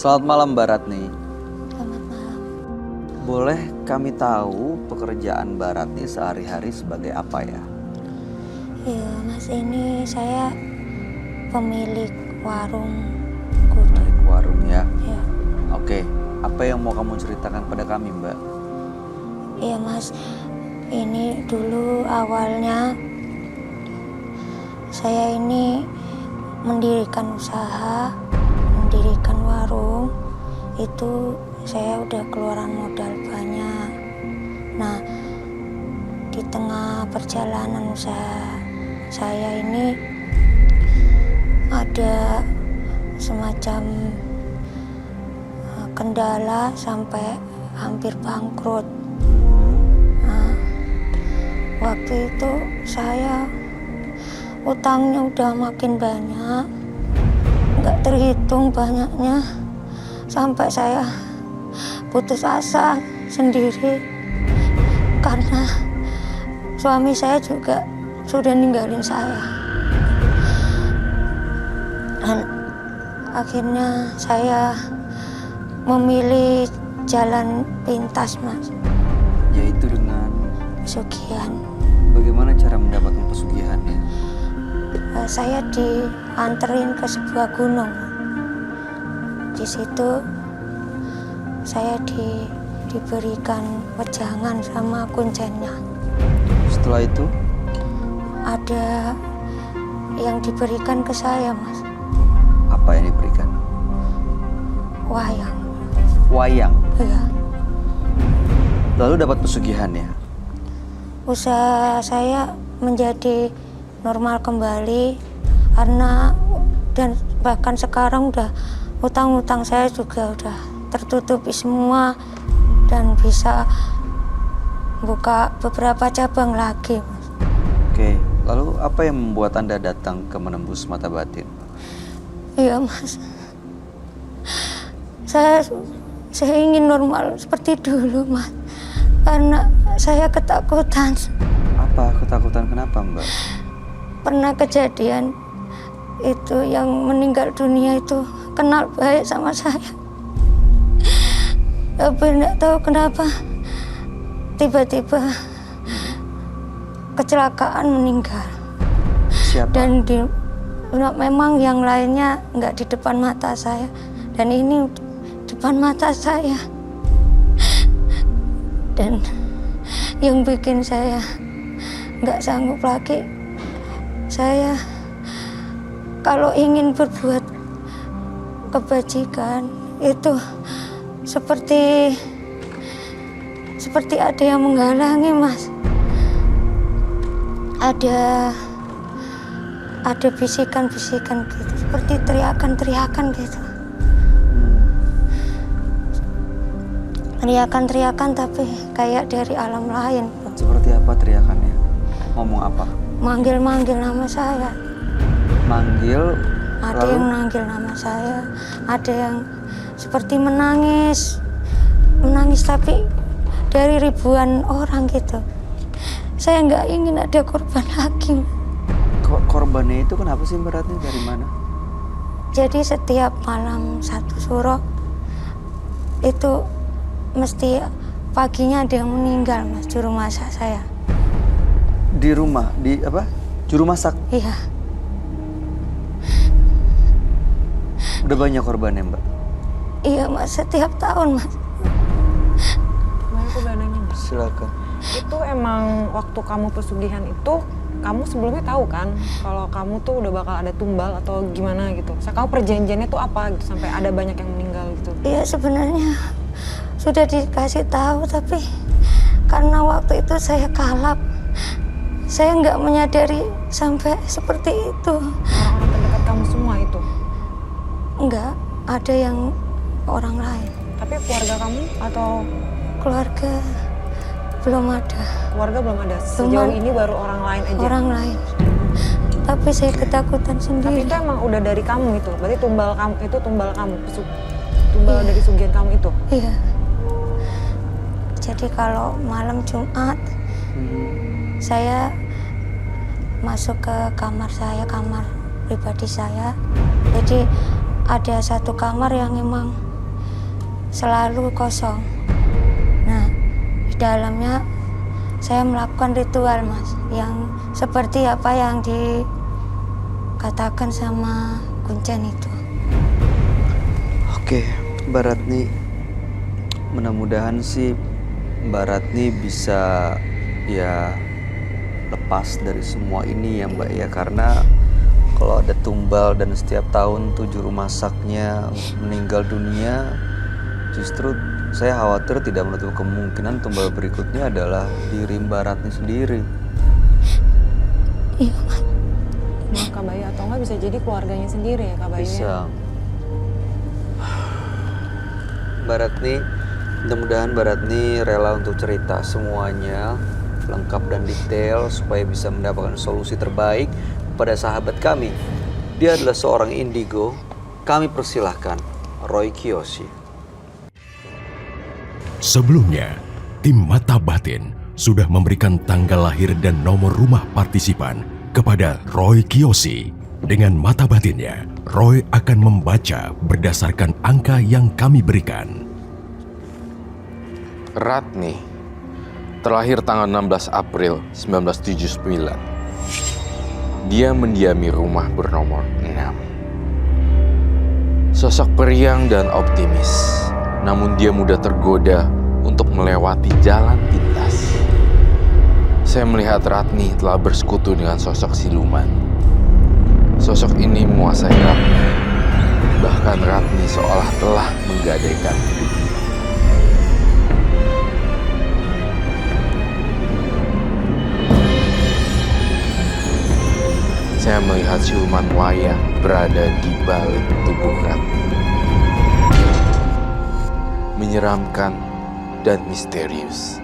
Selamat malam Mbak Ratni. Selamat malam. Boleh kami tahu pekerjaan Mbak Ratni sehari-hari sebagai apa ya? Ya Mas, ini saya pemilik warung gudeg. Pemilik warung ya? Ya. Oke, apa yang mau kamu ceritakan pada kami Mbak? Iya Mas, ini dulu awalnya saya ini mendirikan usaha, mendirikan warung. Itu saya udah keluaran modal banyak. Nah, di tengah perjalanan usaha saya ini ada semacam kendala sampai hampir bangkrut. Nah, waktu itu saya utangnya udah makin banyak, nggak terhitung banyaknya, sampai saya putus asa sendiri karena suami saya juga sudah ninggalin saya. Dan akhirnya saya memilih jalan pintas Mas, Yaitu dengan pesugihan. bagaimana cara mendapatkan pesugihannya? Saya dianterin ke sebuah gunung. Di situ saya diberikan wejangan sama kuncennya. Setelah itu, Ada yang diberikan ke saya Mas, apa yang diberikan? wayang. Wayang. Ya. Lalu dapat pesugihannya. Usaha saya menjadi normal kembali karena dan bahkan sekarang udah utang-utang saya juga udah tertutupi semua dan bisa buka beberapa cabang lagi Mas. Oke, lalu apa yang membuat Anda datang ke Menembus Mata Batin? Iya Mas, saya ingin normal seperti dulu Mas, karena saya ketakutan. Apa ketakutan, kenapa Mbak? Pernah kejadian itu yang meninggal dunia itu kenal baik sama saya, tapi tidak tahu kenapa tiba-tiba kecelakaan meninggal. Siapa? Dan memang yang lainnya nggak di depan mata saya, dan ini depan mata saya. Dan yang bikin saya nggak sanggup lagi, saya kalau ingin berbuat kebajikan itu seperti ada yang menghalangi Mas. Ada bisikan-bisikan gitu, seperti teriakan-teriakan gitu. Teriakan-teriakan tapi kayak dari alam lain. Seperti apa teriakannya? Ngomong apa? Manggil-manggil nama saya. Manggil, Ada lalu? yang manggil nama saya, ada yang seperti menangis. Menangis tapi dari ribuan orang gitu. Saya nggak ingin ada korban lagi. Korbannya itu kenapa sih Mbak Ratni, dari mana? Jadi setiap malam satu suro itu mesti paginya ada yang meninggal Mas, juru masak saya. Di rumah, di apa? Juru masak. Iya. Udah banyak korbannya Mbak? Iya Mas, setiap tahun Mas. Aku udah nanya Mas. Silakan. Itu emang waktu kamu pesugihan itu, kamu sebelumnya tahu kan kalau kamu tuh udah bakal ada tumbal atau gimana gitu? Kamu perjanjiannya tuh apa gitu sampai ada banyak yang meninggal gitu? Iya sebenarnya sudah dikasih tahu, tapi karena waktu itu saya kalap, saya nggak menyadari sampai seperti itu. Orang-orang terdekat kamu semua itu? Enggak, ada yang orang lain. Tapi keluarga kamu atau? Keluarga belum ada. Keluarga belum ada. Sejauh ini baru orang lain aja. Orang lain. Tapi saya ketakutan Tapi sendiri. itu emang udah dari kamu itu. Berarti tumbal kamu itu tumbal kamu, tumbal dari sugihan kamu itu. Iya. Jadi kalau malam Jumat saya masuk ke kamar saya, kamar pribadi saya. Jadi ada satu kamar yang emang selalu kosong. Nah, di dalamnya saya melakukan ritual, Mas, yang seperti apa yang dikatakan sama Kuncen itu. Oke, Mbak Ratni, mudah-mudahan sih Mbak Ratni bisa ya lepas dari semua ini ya Mbak ya, karena kalau ada tumbal dan setiap tahun 7 rumah saknya meninggal dunia, justru saya khawatir tidak menutup kemungkinan tumbal berikutnya adalah diri Mbak Ratni sendiri. Iya, Mas. Nah, Kak Bayu, atau nggak bisa jadi keluarganya sendiri ya Kak Bayu? Bisa. Mbak Ratni, mudah-mudahan Mbak Ratni rela untuk cerita semuanya lengkap dan detail supaya bisa mendapatkan solusi terbaik pada sahabat kami. Dia adalah seorang indigo. Kami persilahkan Roy Kiyoshi. Sebelumnya, tim Mata Batin sudah memberikan tanggal lahir dan nomor rumah partisipan kepada Roy Kiyoshi. Dengan mata batinnya, Roy akan membaca berdasarkan angka yang kami berikan. Ratni terlahir tanggal 16 April 1979. Dia mendiami rumah bernomor 6. Sosok periang dan optimis, namun dia mudah tergoda untuk melewati jalan pintas. Saya melihat Ratni telah bersekutu dengan sosok siluman. Sosok ini menguasai Ratni. Bahkan Ratni seolah telah menggadaikan hidupnya. Saya melihat siluman wayang berada di balik tubuh Ratni. Menyeramkan dan misterius.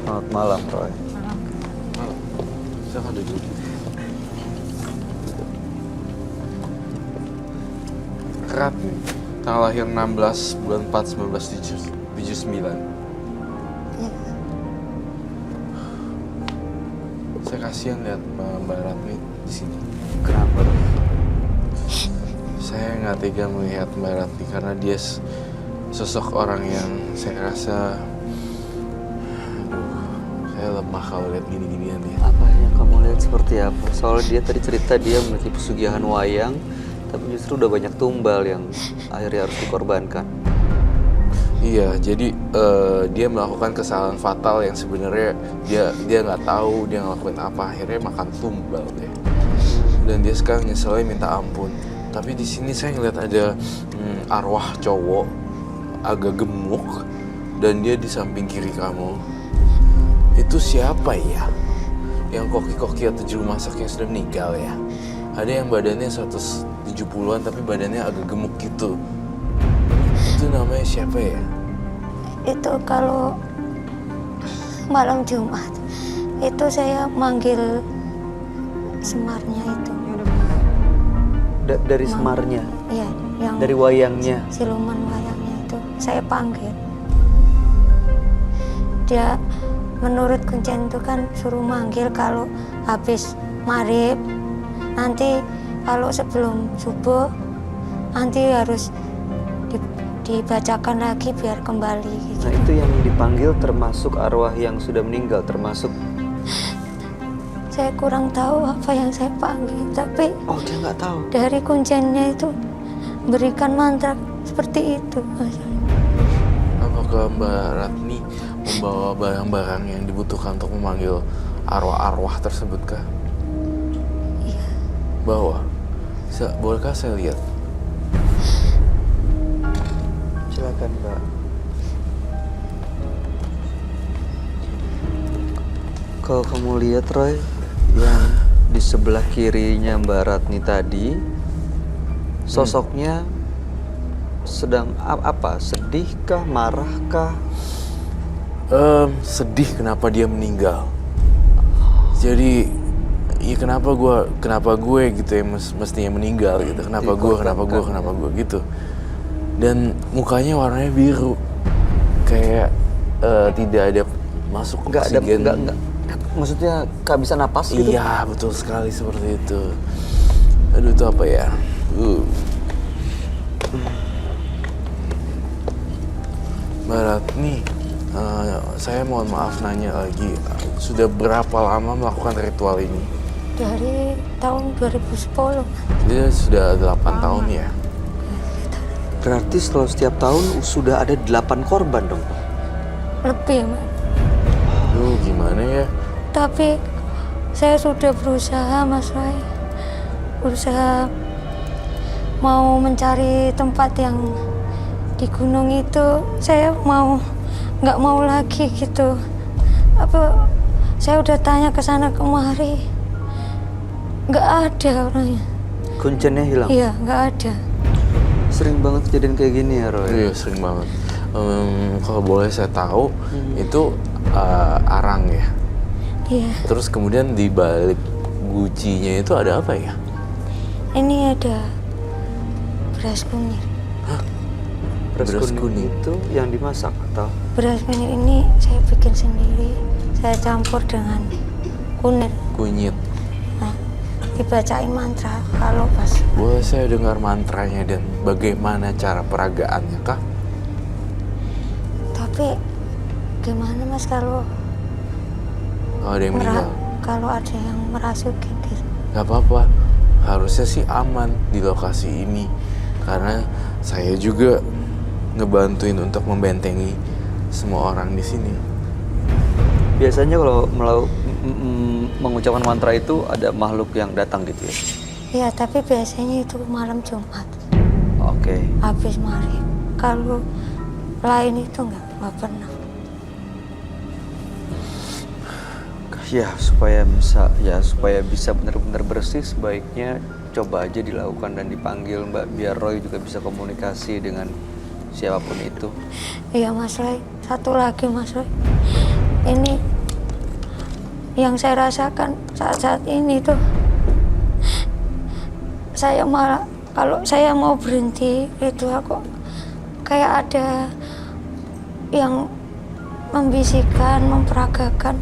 Selamat malam, Roy. Silakan duduk. Ratni, tanggal lahir 16 bulan 4 1979. Saya kasihan lihat Mbak Ratni di sini. Kenapa, Roy? Saya nggak tega melihat Mbak Ratni karena dia sosok orang yang saya rasa, saya lemah kalau lihat gini-ginian ya. Apa yang kamu lihat seperti apa? Soalnya dia tadi cerita dia memiliki pesugihan wayang, tapi justru udah banyak tumbal yang akhirnya harus dikorbankan. Iya, jadi dia melakukan kesalahan fatal yang sebenarnya dia nggak tahu dia ngelakuin apa, akhirnya makan tumbal deh. Dan dia sekarang nyeselnya minta ampun. Tapi di sini saya ngeliat ada arwah cowok agak gemuk dan dia di samping kiri kamu. Itu siapa ya? Yang koki-koki atau juru masak yang sudah meninggal ya? Ada yang badannya 170-an tapi badannya agak gemuk gitu. Itu namanya siapa ya? Itu kalau malam Jumat itu saya manggil Semarnya itu. Dari Semarnya? Iya, yang Dari wayangnya? siluman wayangnya itu saya panggil. Dia menurut Kuncen itu kan suruh manggil kalau habis maghrib, nanti kalau sebelum subuh nanti harus dibacakan lagi biar kembali gitu. Nah itu yang dipanggil termasuk arwah yang sudah meninggal, termasuk... Saya kurang tahu apa yang saya panggil, tapi Oh, dia nggak tahu? dari Kuncennya itu berikan mantra seperti itu, Mas. Apakah Mbak Ratni membawa barang-barang yang dibutuhkan untuk memanggil arwah-arwah tersebut kah? Iya. Bawa. Bolehkah saya lihat? Silakan, Mbak. Kalau kamu lihat, Roy, yang di sebelah kirinya Mbak Ratni tadi, sosoknya sedang apa? Sedihkah? Marahkah? Sedih kenapa dia meninggal. Jadi, ya kenapa gue gitu ya mestinya meninggal gitu. Kenapa gue gitu. Dan mukanya warnanya biru. Kayak tidak ada masuk Nggak ada, oksigen. nggak. Maksudnya kehabisan napas gitu? Iya, betul sekali seperti itu. Aduh, itu apa ya? Mbak Ratni, saya mohon maaf nanya lagi. Sudah berapa lama melakukan ritual ini? Dari tahun 2010. Dia sudah 8 tahun ya? Berarti setiap tahun sudah ada 8 korban dong, Pak? Lebih, Mas. Aduh, gimana ya? Tapi saya sudah berusaha, Mas Roy. Berusaha mau mencari tempat yang di gunung itu. Saya nggak mau lagi gitu. Saya udah tanya ke sana kemari, nggak ada orangnya. Kuncennya hilang? Iya, nggak ada. Sering banget kejadian kayak gini ya, Roy? Iya, sering banget. Kalau boleh saya tahu, itu arang ya? Iya. Terus kemudian di balik gucinya itu ada apa ya? Ini ada beras kunyit. Beras kuning itu yang dimasak atau? Beras kunyit ini saya bikin sendiri. Saya campur dengan kunir. Kunyit. Nah, dibacain mantra kalau pas. Boleh saya dengar mantranya dan bagaimana cara peragaannya kah? Tapi gimana Mas kalau Ada yang meninggal? kalau ada yang merasukin gitu? Gak apa-apa, harusnya sih aman di lokasi ini. Karena saya juga ngebantuin untuk membentengi semua orang di sini. Biasanya kalau mengucapkan mantra itu ada makhluk yang datang gitu ya? Iya, tapi biasanya itu malam Jumat. Oke. Habis maghrib. Kalau lain itu nggak pernah. Ya supaya bisa benar-benar bersih, sebaiknya coba aja dilakukan dan dipanggil Mbak, biar Roy juga bisa komunikasi dengan siapapun itu. Iya Mas Roy, satu lagi Mas Roy. Ini yang saya rasakan saat ini tuh, saya malah kalau saya mau berhenti itu aku kayak ada yang membisikkan, memperagakan,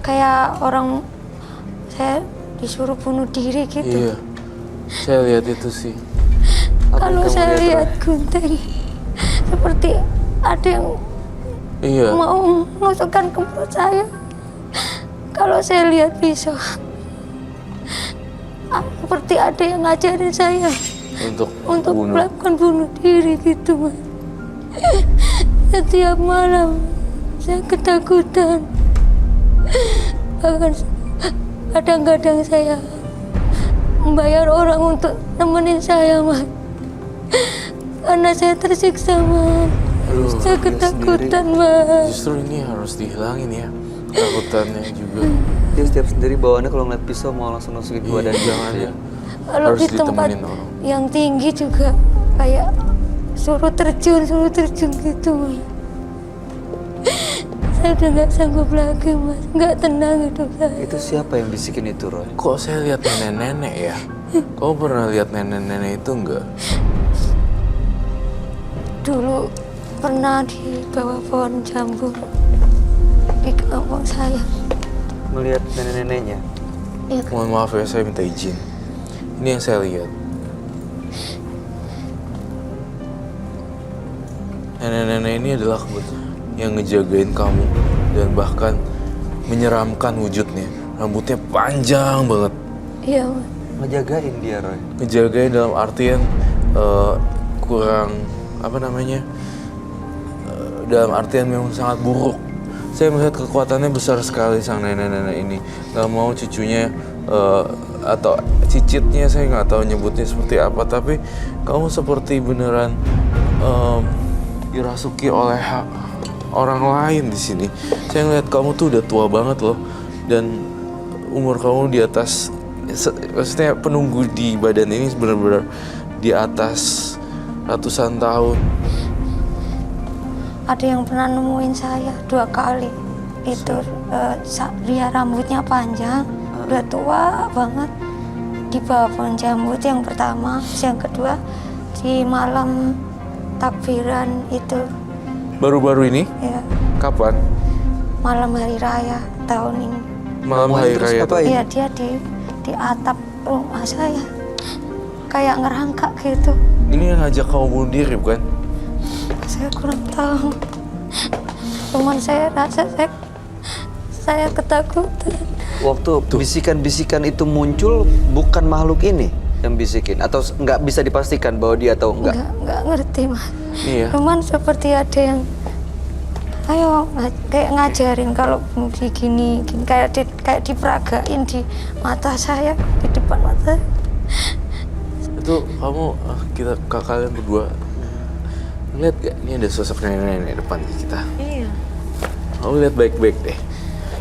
kayak orang saya disuruh bunuh diri gitu. Iya, saya lihat itu sih. Kalau saya lihat gunting, seperti ada yang Iya. mau menusukkan ke perut saya. Kalau saya lihat pisau, seperti ada yang ngajarin saya Untuk bunuh. melakukan bunuh diri gitu, Mas. Setiap malam saya ketakutan. Bahkan kadang-kadang saya membayar orang untuk nemenin saya, Mas. Karena saya tersiksa, Mas. Aduh, Saya ketakutan, Mas. Justru ini harus dihilangin ya, ketakutannya juga. Dia setiap sendiri bawaannya kalau ngeliat pisau mau langsung masukin ke badan Jangan gitu ya. Kalau Harus di tempat ditemenin orang. yang tinggi juga kayak suruh terjun gitu, Mas. Saya udah nggak sanggup lagi, Mas. Nggak tenang hidup saya. Itu siapa yang bisikin itu, Roy? Kok saya lihat nenek-nenek ya? Kamu pernah lihat nenek-nenek itu enggak? Dulu pernah di bawah pohon jambu di kampung saya. Melihat nenek-neneknya? Ya, Mohon maaf ya, saya minta izin. Ini yang saya lihat. Nenek-nenek ini adalah yang ngejagain kamu dan bahkan menyeramkan wujudnya. Rambutnya panjang banget. iya, Mas. Ngejagain dia, Roy? Ngejagain dalam artian kurang apa namanya, dalam artian memang sangat buruk. Saya melihat kekuatannya besar sekali sang nenek-nenek ini. Gak mau cucunya atau cicitnya, saya nggak tahu nyebutnya seperti apa, tapi kamu seperti beneran dirasuki oleh orang lain di sini. Saya ngeliat kamu tuh udah tua banget loh, dan umur kamu di atas, maksudnya penunggu di badan ini benar-benar di atas ratusan tahun. Ada yang pernah nemuin saya 2 kali. Itu dia rambutnya panjang, udah tua banget. Di bawah pohon jambu itu yang pertama, yang kedua di malam takbiran itu. Baru-baru ini Ya, Kapan? malam hari raya tahun ini. Malam Nemuin hari terus raya ngapain? tuh. Iya, dia di atap rumah saya. Kayak ngerangkak gitu. Ini yang ngajak kamu bunuh diri bukan? Saya kurang tahu. Cuman saya rasa saya ketakutan. Waktu bisikan-bisikan itu muncul, bukan makhluk ini yang bisikin? Atau nggak bisa dipastikan bahwa dia atau enggak? Nggak ngerti, Mas. Iya. Cuman seperti ada yang ayo kayak ngajarin kalau gini kayak diperagain di mata saya, di depan mata. Itu kamu, kalian berdua lihat gak? Ini ada sosok nenek-nenek depan kita. Iya. Kamu lihat baik-baik deh.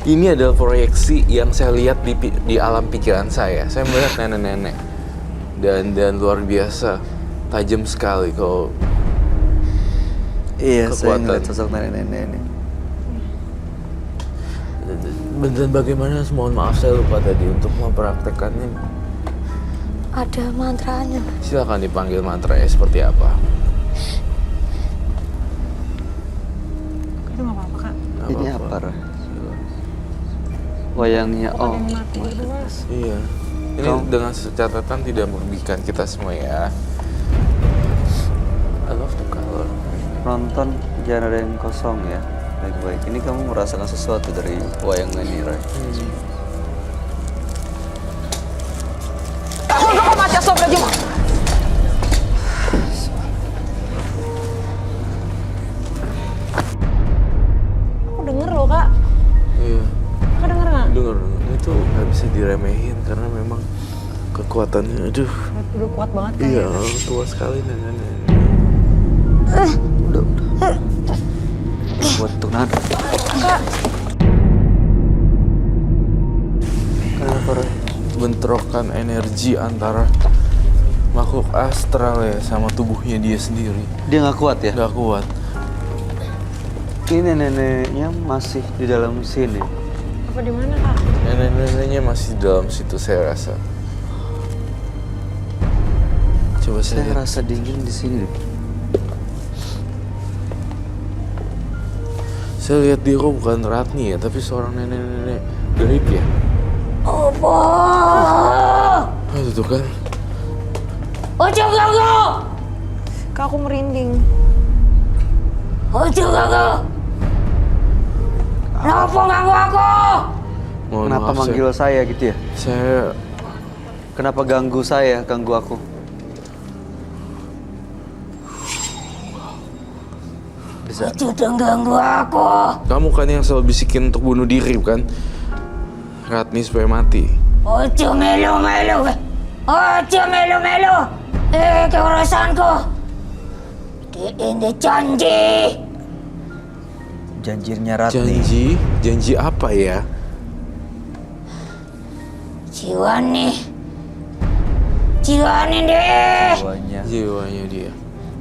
Ini adalah proyeksi yang saya lihat di alam pikiran saya. Saya melihat nenek-nenek dan luar biasa tajam sekali kalau Iya, saya kekuatan. ngeliat sosok nenek-nenek ini. Dan bagaimana, mohon maaf saya lupa tadi untuk mempraktekannya. Ada mantranya. Silakan dipanggil mantranya seperti apa. Itu nggak apa-apa, Kak. Nggak Ini apa-apa. apa, Ra? Wayangnya, Kok oh. ada yang mati gitu, Mas? Iya. Ini Kamu- dengan catatan tidak merugikan kita semua ya. I love the color. Nonton jangan ada yang kosong ya. Baik-baik. Ini kamu merasakan sesuatu dari wayang ini, Ray. Aku denger loh, Kak. Iya. Kak denger nggak? Dengar, itu nggak bisa diremehin karena memang kekuatannya, aduh. Udah kuat banget kan? Iya, tua sekali nenek-nenek. Udah. Buat untuk nahan. Kak, Kenapa, Ray? Bentrokan energi antara makhluk astral ya sama tubuhnya dia sendiri. Dia nggak kuat ya? Nggak kuat. Ini nenek-neneknya masih di dalam sini. apa di mana, Kak? Nenek-neneknya masih di dalam situ saya rasa. Coba saya Saya lihat. rasa dingin di sini. Saya lihat dia kok bukan Ratni ya, tapi seorang nenek-nenek gaib ya. Apa? Ah, itu tuh kan. Ojo ganggu! Kak, aku merinding. Ojo ganggu! Kenapa ganggu aku? Mohon Kenapa maaf, manggil saya gitu ya? saya Kenapa ganggu saya, ganggu aku? Bisa. Ojo dong ganggu aku. kamu kan yang selalu bisikin untuk bunuh diri bukan? Ratni supaya mati. Ojo melu-melu. Ojo melu-melu. Ke urusanku. Ini janji. Janjinya Ratni. Janji apa ya? Jiwani deh. Jiwanya dia.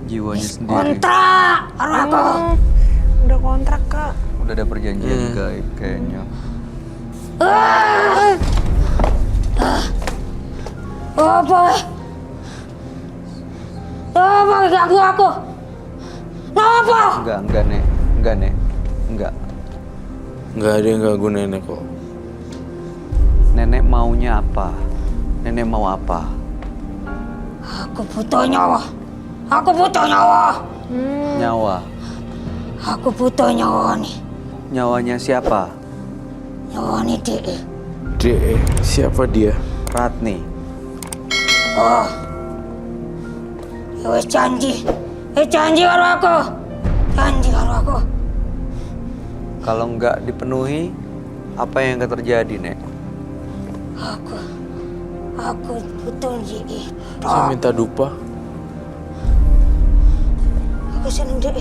Jiwanya sendiri. Kontrak karo aku. Udah kontrak, Kak. Udah ada perjanjian gaib kayaknya. Apa? Apa ganggu aku? Apa? Enggak, Nek. Enggak, Nek. Enggak. Nggak ada yang ganggu nenek kok. Nenek maunya apa? Nenek mau apa? Aku butuh nyawa. Aku butuh nyawa. Nyawa. Aku butuh nyawa nih. Nyawanya siapa? Nyawa nih dek. De, siapa dia? Ratni. Oh. Ya wes janji. Janji karo aku. Janji karo aku. Kalau enggak dipenuhi, apa yang akan terjadi, Nek? Aku butuh ji. Saya minta dupa. Aku seneng dek.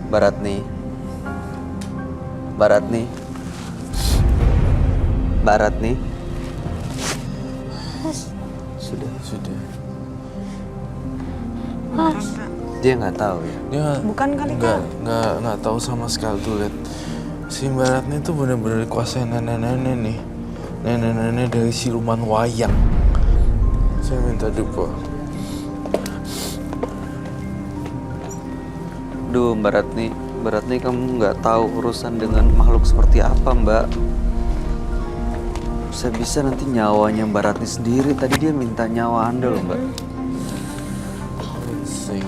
Baratni. Baratni. Baratni. Sudah. Mas. Dia nggak tahu ya. Dia Bukan kali, nggak tahu sama sekali tuh lihat Si Mbak Ratni tuh bener-bener dikuasain nenek-nenek nih. Nenek-nenek dari siluman wayang. Saya minta dupo. Duh, Mbak Ratni kamu nggak tahu urusan dengan makhluk seperti apa, Mbak. Bisa-bisa nanti nyawanya Mbak Ratni sendiri. Tadi dia minta nyawa Anda loh, Mbak. Sing.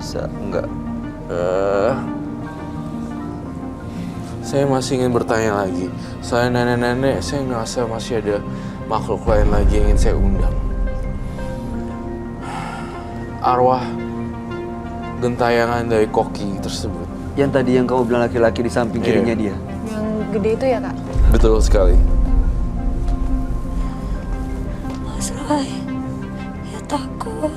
Bisa enggak? Saya masih ingin bertanya lagi. Selain nenek-nenek, saya ngerasa masih ada makhluk lain lagi yang ingin saya undang. Arwah gentayangan dari koki tersebut. Yang tadi yang kamu bilang laki-laki di samping kirinya dia. Yang gede itu ya Kak? Betul sekali. Mas Roy, ya takut.